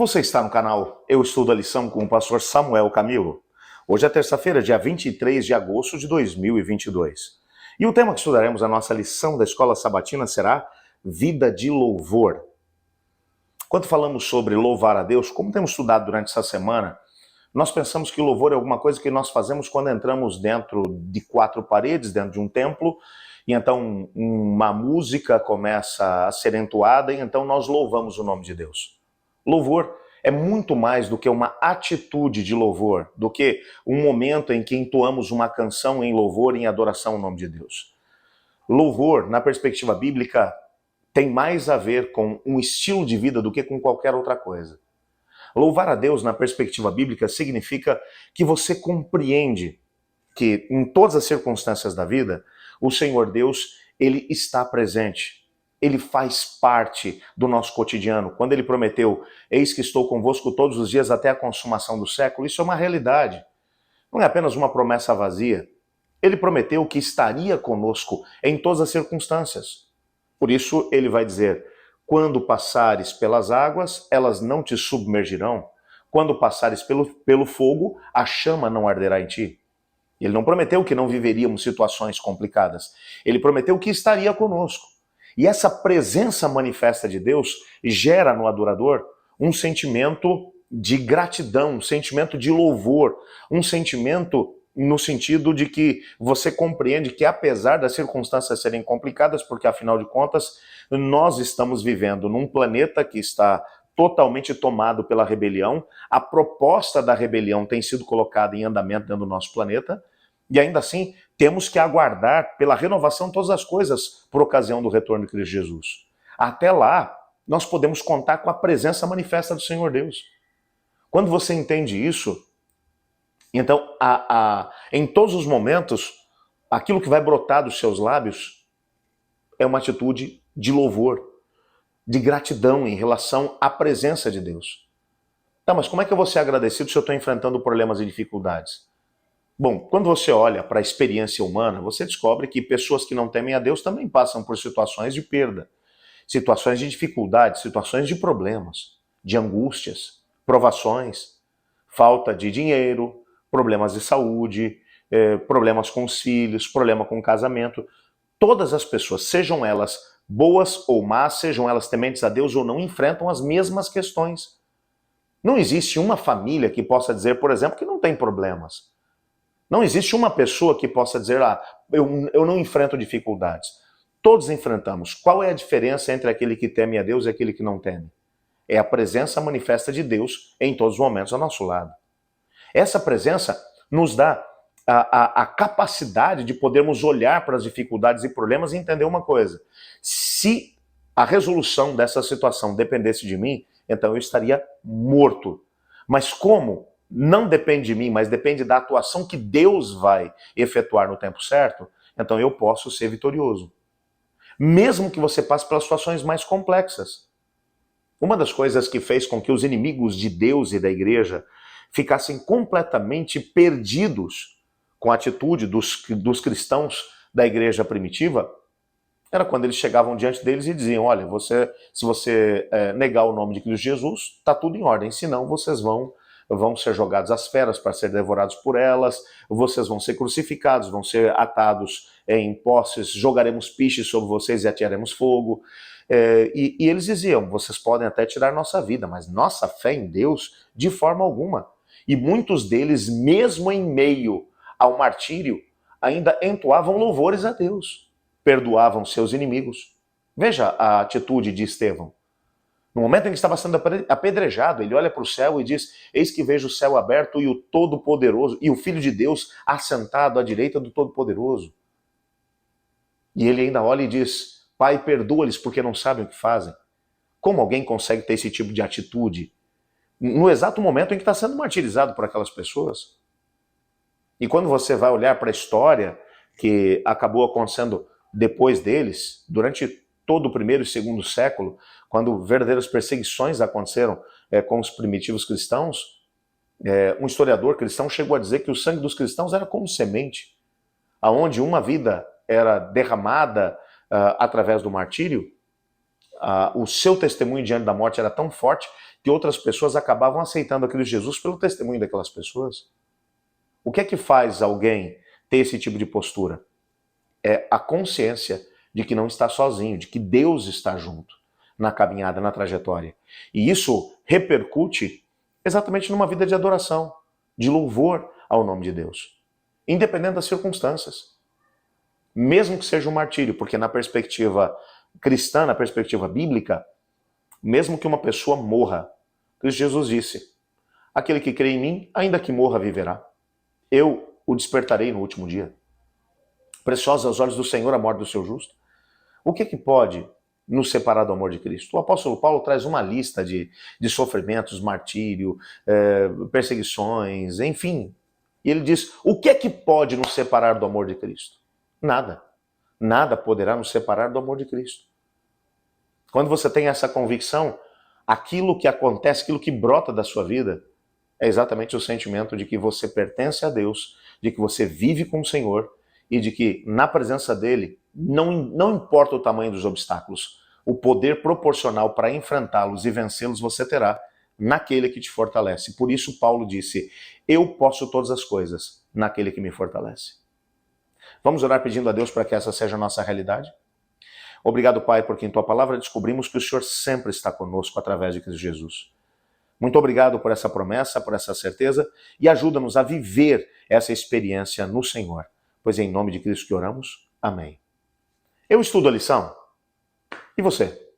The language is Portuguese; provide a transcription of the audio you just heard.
Você está no canal Eu Estudo a Lição com o pastor Samuel Camilo. Hoje é terça-feira, dia 23 de agosto de 2022. E o tema que estudaremos na nossa lição da Escola Sabatina será Vida de Louvor. Quando falamos sobre louvar a Deus, como temos estudado durante essa semana, nós pensamos que louvor é alguma coisa que nós fazemos quando entramos dentro de quatro paredes, dentro de um templo, e então uma música começa a ser entoada e então nós louvamos o nome de Deus. Louvor é muito mais do que uma atitude de louvor, do que um momento em que entoamos uma canção em louvor, em adoração ao nome de Deus. Louvor, na perspectiva bíblica, tem mais a ver com um estilo de vida do que com qualquer outra coisa. Louvar a Deus, na perspectiva bíblica, significa que você compreende que em todas as circunstâncias da vida, o Senhor Deus, ele está presente. Ele faz parte do nosso cotidiano. Quando ele prometeu, eis que estou convosco todos os dias até a consumação do século, isso é uma realidade. Não é apenas uma promessa vazia. Ele prometeu que estaria conosco em todas as circunstâncias. Por isso ele vai dizer, quando passares pelas águas, elas não te submergirão. Quando passares pelo fogo, a chama não arderá em ti. Ele não prometeu que não viveríamos situações complicadas. Ele prometeu que estaria conosco. E essa presença manifesta de Deus gera no adorador um sentimento de gratidão, um sentimento de louvor, um sentimento no sentido de que você compreende que apesar das circunstâncias serem complicadas, porque afinal de contas nós estamos vivendo num planeta que está totalmente tomado pela rebelião, a proposta da rebelião tem sido colocada em andamento dentro do nosso planeta, e ainda assim, temos que aguardar pela renovação de todas as coisas por ocasião do retorno de Cristo Jesus. Até lá, nós podemos contar com a presença manifesta do Senhor Deus. Quando você entende isso, então, em todos os momentos, aquilo que vai brotar dos seus lábios é uma atitude de louvor, de gratidão em relação à presença de Deus. Tá, mas como é que eu vou ser agradecido se eu estou enfrentando problemas e dificuldades? Bom, quando você olha para a experiência humana, você descobre que pessoas que não temem a Deus também passam por situações de perda, situações de dificuldade, situações de problemas, de angústias, provações, falta de dinheiro, problemas de saúde, problemas com os filhos, problema com o casamento. Todas as pessoas, sejam elas boas ou más, sejam elas tementes a Deus ou não, enfrentam as mesmas questões. Não existe uma família que possa dizer, por exemplo, que não tem problemas. Não existe uma pessoa que possa dizer, eu não enfrento dificuldades. Todos enfrentamos. Qual é a diferença entre aquele que teme a Deus e aquele que não teme? É a presença manifesta de Deus em todos os momentos ao nosso lado. Essa presença nos dá a capacidade de podermos olhar para as dificuldades e problemas e entender uma coisa. Se a resolução dessa situação dependesse de mim, então eu estaria morto. Mas como não depende de mim, mas depende da atuação que Deus vai efetuar no tempo certo, então eu posso ser vitorioso. Mesmo que você passe pelas situações mais complexas. Uma das coisas que fez com que os inimigos de Deus e da igreja ficassem completamente perdidos com a atitude dos cristãos da igreja primitiva, era quando eles chegavam diante deles e diziam, olha, se você negar o nome de Cristo Jesus, está tudo em ordem, senão vocês vão ser jogados às feras para ser devorados por elas, vocês vão ser crucificados, vão ser atados em postes, jogaremos piches sobre vocês e atearemos fogo. E eles diziam, vocês podem até tirar nossa vida, mas nossa fé em Deus, de forma alguma. E muitos deles, mesmo em meio ao martírio, ainda entoavam louvores a Deus, perdoavam seus inimigos. Veja a atitude de Estevão. No momento em que estava sendo apedrejado, ele olha para o céu e diz, eis que vejo o céu aberto e o Todo-Poderoso, e o Filho de Deus assentado à direita do Todo-Poderoso. E ele ainda olha e diz, Pai, perdoa-lhes porque não sabem o que fazem. Como alguém consegue ter esse tipo de atitude no exato momento em que está sendo martirizado por aquelas pessoas? E quando você vai olhar para a história que acabou acontecendo depois deles, durante todo o primeiro e segundo século, quando verdadeiras perseguições aconteceram com os primitivos cristãos, um historiador cristão chegou a dizer que o sangue dos cristãos era como semente, aonde uma vida era derramada através do martírio, o seu testemunho diante da morte era tão forte que outras pessoas acabavam aceitando a Cristo Jesus pelo testemunho daquelas pessoas. O que é que faz alguém ter esse tipo de postura? É a consciência de que não está sozinho, de que Deus está junto na caminhada, na trajetória. E isso repercute exatamente numa vida de adoração, de louvor ao nome de Deus, independente das circunstâncias. Mesmo que seja um martírio, porque na perspectiva cristã, na perspectiva bíblica, mesmo que uma pessoa morra, Cristo Jesus disse: aquele que crê em mim, ainda que morra, viverá. Eu o despertarei no último dia. Preciosa aos olhos do Senhor a morte do seu justo. O que pode nos separar do amor de Cristo? O apóstolo Paulo traz uma lista de sofrimentos, martírio, perseguições, enfim. E ele diz, o que pode nos separar do amor de Cristo? Nada. Nada poderá nos separar do amor de Cristo. Quando você tem essa convicção, aquilo que acontece, aquilo que brota da sua vida, é exatamente o sentimento de que você pertence a Deus, de que você vive com o Senhor e de que na presença dele, não importa o tamanho dos obstáculos, o poder proporcional para enfrentá-los e vencê-los você terá naquele que te fortalece. Por isso Paulo disse, eu posso todas as coisas naquele que me fortalece. Vamos orar pedindo a Deus para que essa seja a nossa realidade? Obrigado, Pai, porque em Tua palavra descobrimos que o Senhor sempre está conosco através de Cristo Jesus. Muito obrigado por essa promessa, por essa certeza e ajuda-nos a viver essa experiência no Senhor. Pois é em nome de Cristo que oramos. Amém. Eu estudo a lição. E você?